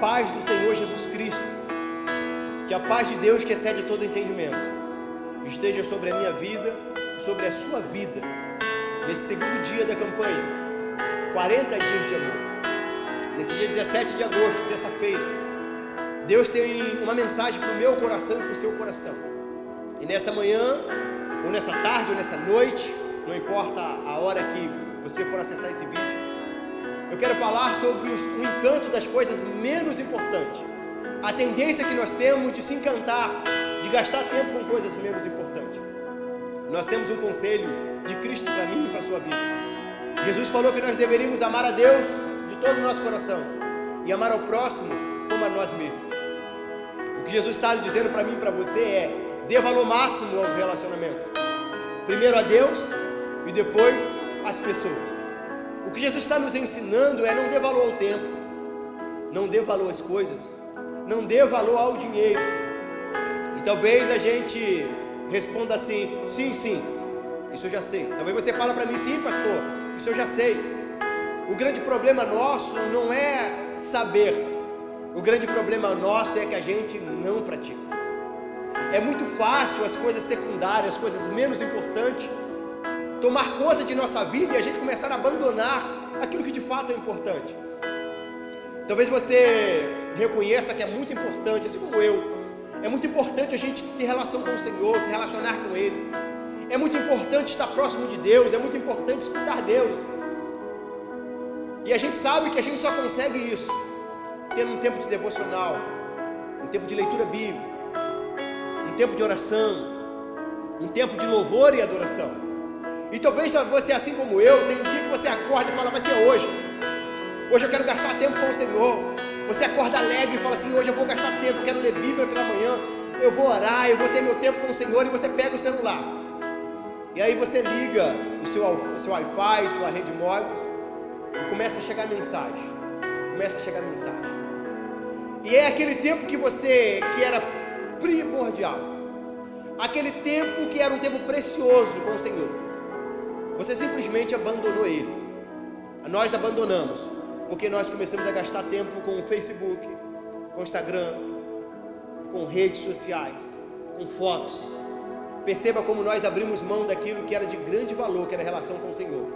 paz do Senhor Jesus Cristo, que a paz de Deus que excede todo entendimento, esteja sobre a minha vida e sobre a sua vida, nesse segundo dia da campanha, 40 dias de amor. Nesse dia 17 de agosto, terça-feira, Deus tem uma mensagem para o meu coração e para o seu coração. E nessa manhã, ou nessa tarde, ou nessa noite, não importa a hora que você for acessar esse vídeo, eu quero falar sobre o encanto das coisas menos importantes. A tendência que nós temos de se encantar, de gastar tempo com coisas menos importantes. Nós temos um conselho de Cristo para mim e para a sua vida. Jesus falou que nós deveríamos amar a Deus de todo o nosso coração e amar ao próximo como a nós mesmos. O que Jesus está dizendo para mim e para você é: dê valor máximo aos relacionamentos. Primeiro a Deus e depois às pessoas. O que Jesus está nos ensinando é: não dê valor ao tempo, não dê valor às coisas, não dê valor ao dinheiro. E talvez a gente responda assim: sim, isso eu já sei. Talvez você fale para mim: sim, pastor, isso eu já sei. O grande problema nosso não é saber, o grande problema nosso é que a gente não pratica. É muito fácil as coisas secundárias, as coisas menos importantes, tomar conta de nossa vida e a gente começar a abandonar aquilo que de fato é importante. Talvez você reconheça que é muito importante, assim como eu, é muito importante a gente ter relação com o Senhor, se relacionar com Ele. É muito importante estar próximo de Deus, é muito importante escutar Deus. E a gente sabe que a gente só consegue isso tendo um tempo de devocional, um tempo de leitura bíblica, um tempo de oração, um tempo de louvor e adoração. E talvez você, assim como eu, tem um dia que você acorda e fala: vai ser hoje. Hoje eu quero gastar tempo com o Senhor. Você acorda alegre e fala assim: hoje eu vou gastar tempo, eu quero ler Bíblia pela manhã, eu vou orar, eu vou ter meu tempo com o Senhor. E você pega o celular, e aí você liga o seu Wi-Fi, sua rede móvel, e começa a chegar mensagem. E é aquele tempo que era primordial, aquele tempo que era um tempo precioso com o Senhor, você simplesmente abandonou ele. Nós abandonamos porque nós começamos a gastar tempo com o Facebook, com o Instagram, com redes sociais, com fotos. Perceba como nós abrimos mão daquilo que era de grande valor, que era a relação com o Senhor,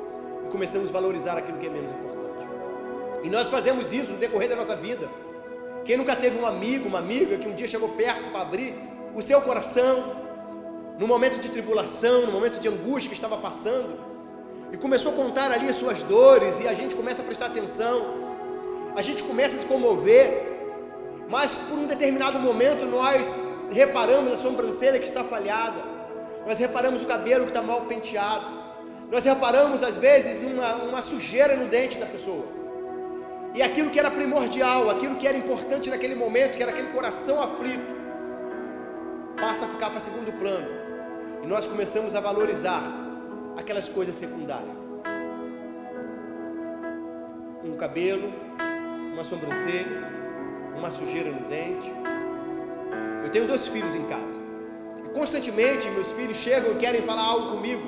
e começamos a valorizar aquilo que é menos importante. E nós fazemos isso no decorrer da nossa vida. Quem nunca teve um amigo, uma amiga que um dia chegou perto para abrir o seu coração no momento de tribulação, no momento de angústia que estava passando, e começou a contar ali as suas dores, e a gente começa a prestar atenção, a gente começa a se comover, mas por um determinado momento nós reparamos a sobrancelha que está falhada, nós reparamos o cabelo que está mal penteado, nós reparamos às vezes uma sujeira no dente da pessoa, e aquilo que era primordial, aquilo que era importante naquele momento, que era aquele coração aflito, passa a ficar para segundo plano, e nós começamos a valorizar aquelas coisas secundárias. Um cabelo, uma sobrancelha, uma sujeira no dente. Eu tenho 2 filhos em casa, e constantemente meus filhos chegam e querem falar algo comigo,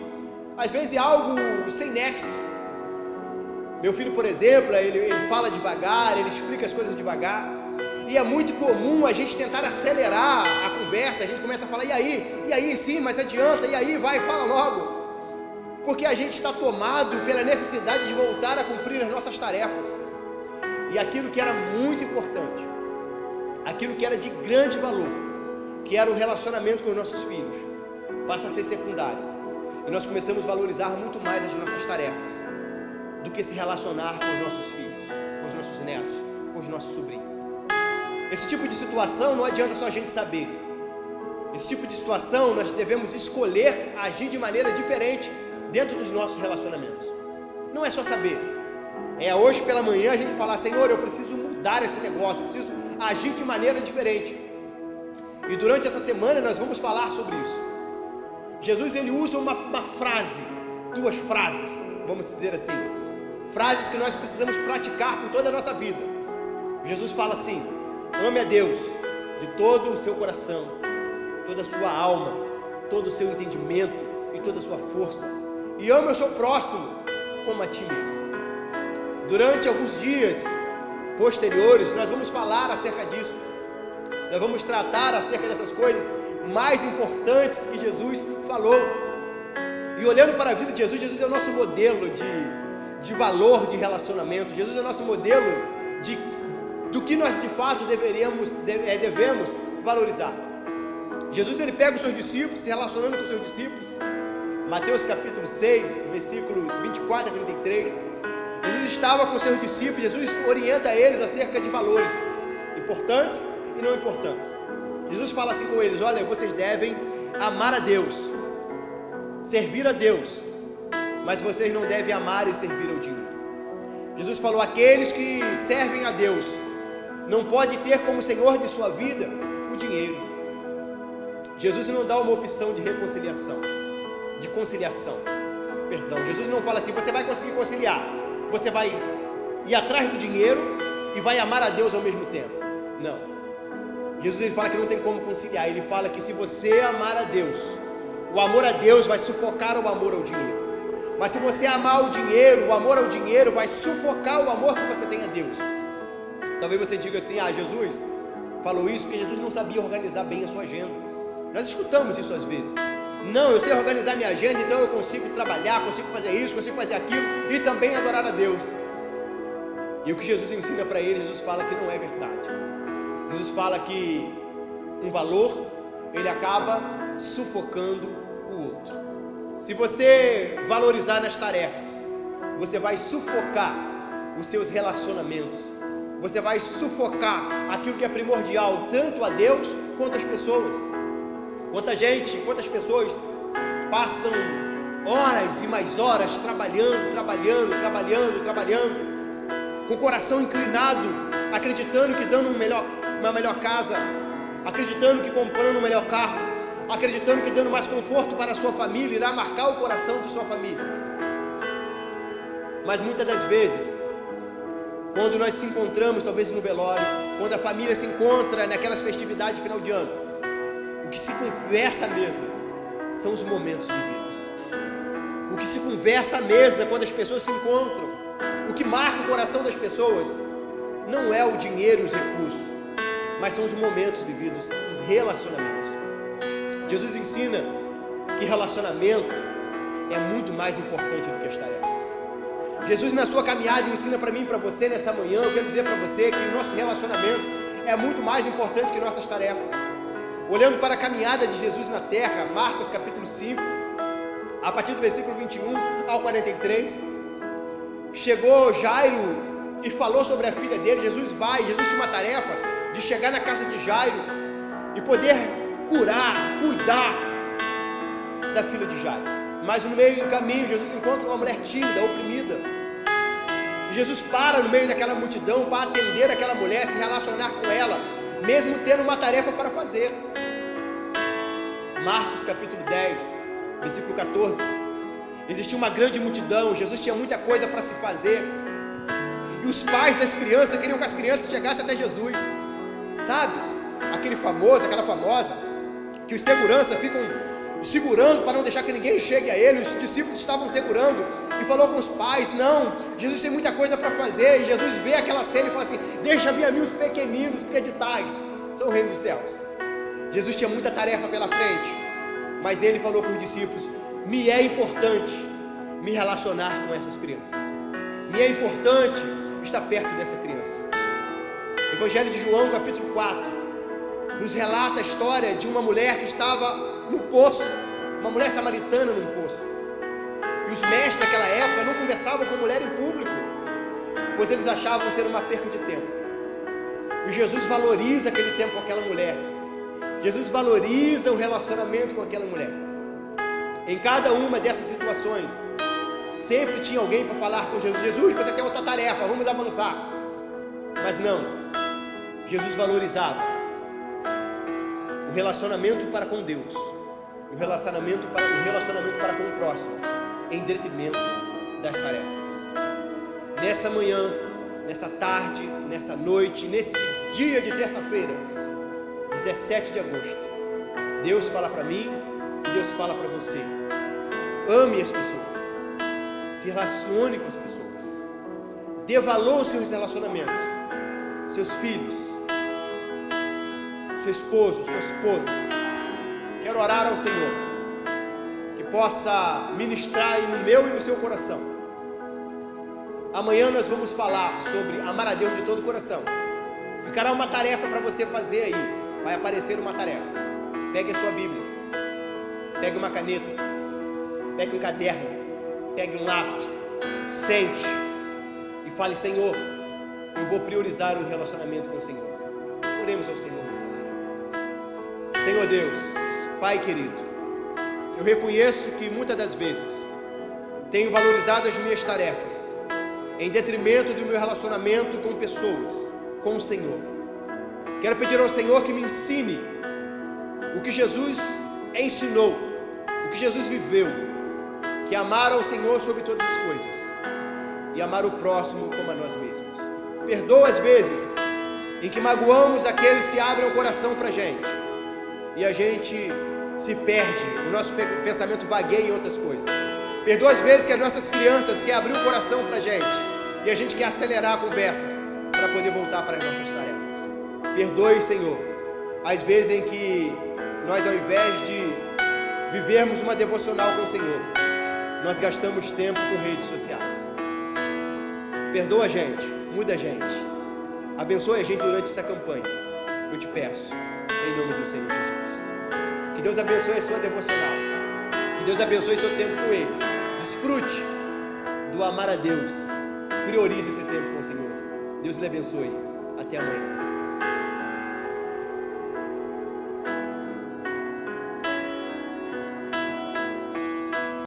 às vezes algo sem nexo. Meu filho, por exemplo, ele fala devagar, ele explica as coisas devagar, e é muito comum a gente tentar acelerar a conversa. A gente começa a falar: e aí, sim, mas adianta, e aí, vai, fala logo, porque a gente está tomado pela necessidade de voltar a cumprir as nossas tarefas, e aquilo que era muito importante, aquilo que era de grande valor, que era o relacionamento com os nossos filhos, passa a ser secundário, e nós começamos a valorizar muito mais as nossas tarefas do que se relacionar com os nossos filhos, com os nossos netos, com os nossos sobrinhos. Esse tipo de situação não adianta só a gente saber. Esse tipo de situação nós devemos escolher agir de maneira diferente dentro dos nossos relacionamentos. Não é só saber, é hoje pela manhã a gente falar: Senhor, eu preciso mudar esse negócio, eu preciso agir de maneira diferente. E durante essa semana nós vamos falar sobre isso. Jesus, ele usa uma frase, 2 frases, vamos dizer assim, frases que nós precisamos praticar por toda a nossa vida. Jesus fala assim: ame a Deus de todo o seu coração, toda a sua alma, todo o seu entendimento e toda a sua força, e ame o seu próximo como a ti mesmo. Durante alguns dias posteriores, nós vamos falar acerca disso. Nós vamos tratar acerca dessas coisas mais importantes que Jesus falou. E olhando para a vida de Jesus, Jesus é o nosso modelo de valor de relacionamento. Jesus é o nosso modelo do que nós de fato devemos valorizar. Jesus, ele pega os seus discípulos, se relacionando com os seus discípulos. Mateus capítulo 6, versículo 24 a 33. Jesus estava com os seus discípulos. Jesus orienta eles acerca de valores importantes e não importantes. Jesus fala assim com eles: olha, vocês devem amar a Deus, servir a Deus, mas vocês não devem amar e servir ao dinheiro. Jesus falou: aqueles que servem a Deus não pode ter como senhor de sua vida o dinheiro. Jesus não dá uma opção de conciliação. Jesus não fala assim: você vai conseguir conciliar, você vai ir atrás do dinheiro e vai amar a Deus ao mesmo tempo. Não. Jesus, ele fala que não tem como conciliar. Ele fala que se você amar a Deus, o amor a Deus vai sufocar o amor ao dinheiro. Mas se você amar o dinheiro, o amor ao dinheiro vai sufocar o amor que você tem a Deus. Talvez você diga assim: ah, Jesus falou isso porque Jesus não sabia organizar bem a sua agenda. Nós escutamos isso às vezes. Não, eu sei organizar minha agenda, então eu consigo trabalhar, consigo fazer isso, consigo fazer aquilo e também adorar a Deus. E o que Jesus ensina para ele, Jesus fala que não é verdade. Jesus fala que um valor, ele acaba sufocando o outro. Se você valorizar nas tarefas, você vai sufocar os seus relacionamentos. Você vai sufocar aquilo que é primordial, tanto a Deus quanto às pessoas. Quantas pessoas passam horas e mais horas trabalhando, com o coração inclinado, acreditando que dando uma melhor casa, acreditando que comprando um melhor carro, acreditando que dando mais conforto para a sua família, irá marcar o coração de sua família. Mas muitas das vezes, quando nós se encontramos, talvez no velório, quando a família se encontra naquelas festividades de final de ano, o que se conversa à mesa são os momentos vividos. O que se conversa à mesa quando as pessoas se encontram, o que marca o coração das pessoas, não é o dinheiro e os recursos, mas são os momentos vividos, os relacionamentos. Jesus ensina que relacionamento é muito mais importante do que as tarefas. Jesus, na sua caminhada, ensina para mim e para você nessa manhã. Eu quero dizer para você que os nossos relacionamentos é muito mais importante que nossas tarefas. Olhando para a caminhada de Jesus na terra, Marcos capítulo 5, a partir do versículo 21 ao 43, chegou Jairo e falou sobre a filha dele. Jesus tinha uma tarefa de chegar na casa de Jairo e poder curar, cuidar da filha de Jairo. Mas no meio do caminho, Jesus encontra uma mulher tímida, oprimida, e Jesus para no meio daquela multidão para atender aquela mulher, se relacionar com ela, mesmo tendo uma tarefa para fazer. Marcos capítulo 10, versículo 14. Existia uma grande multidão, Jesus tinha muita coisa para se fazer, e os pais das crianças queriam que as crianças chegassem até Jesus. Sabe? Aquela famosa, que os seguranças ficam segurando para não deixar que ninguém chegue a ele. Os discípulos estavam segurando e falou com os pais: não, Jesus tem muita coisa para fazer. E Jesus vê aquela cena e fala assim: deixa vir a mim os pequeninos, porque de tais são o reino dos céus. Jesus tinha muita tarefa pela frente, mas ele falou com os discípulos: me é importante me relacionar com essas crianças, me é importante estar perto dessa criança. Evangelho de João capítulo 4 nos relata a história de uma mulher que estava no poço, uma mulher samaritana num poço. E os mestres daquela época não conversavam com a mulher em público, pois eles achavam ser uma perca de tempo. E Jesus valoriza aquele tempo com aquela mulher. Jesus valoriza o relacionamento com aquela mulher. Em cada uma dessas situações, sempre tinha alguém para falar com Jesus: Jesus, você tem outra tarefa, vamos avançar. Mas não, Jesus valorizava o relacionamento para com Deus, o relacionamento para com o próximo, em detrimento das tarefas. Nessa manhã, nessa tarde, nessa noite, nesse dia de terça-feira, 17 de agosto, Deus fala para mim e Deus fala para você: ame as pessoas, se relacione com as pessoas, dê valor aos seus relacionamentos, seus filhos, seu esposo, sua esposa. Quero orar ao Senhor, que possa ministrar aí no meu e no seu coração. Amanhã nós vamos falar sobre amar a Deus de todo o coração. Ficará uma tarefa para você fazer aí, vai aparecer uma tarefa. Pegue a sua Bíblia, pegue uma caneta, pegue um caderno, pegue um lápis, sente e fale: Senhor, eu vou priorizar o relacionamento com o Senhor. Oremos ao Senhor nessa hora. Senhor Deus, Pai querido, eu reconheço que muitas das vezes tenho valorizado as minhas tarefas em detrimento do meu relacionamento com pessoas, com o Senhor. Quero pedir ao Senhor que me ensine o que Jesus ensinou, o que Jesus viveu, que é amar ao Senhor sobre todas as coisas e amar o próximo como a nós mesmos. Perdoa as vezes em que magoamos aqueles que abrem o coração para a gente e a gente se perde, o nosso pensamento vagueia em outras coisas. Perdoa as vezes que as nossas crianças querem abrir o coração para a gente e a gente quer acelerar a conversa para poder voltar para as nossas tarefas. Perdoe, Senhor, as vezes em que nós, ao invés de vivermos uma devocional com o Senhor, nós gastamos tempo com redes sociais. Perdoa a gente, muda a gente, abençoe a gente durante essa campanha, eu te peço, em nome do Senhor Jesus. Que Deus abençoe a sua devocional, que Deus abençoe o seu tempo com Ele. Desfrute do amar a Deus, priorize esse tempo com o Senhor. Deus lhe abençoe, até amanhã.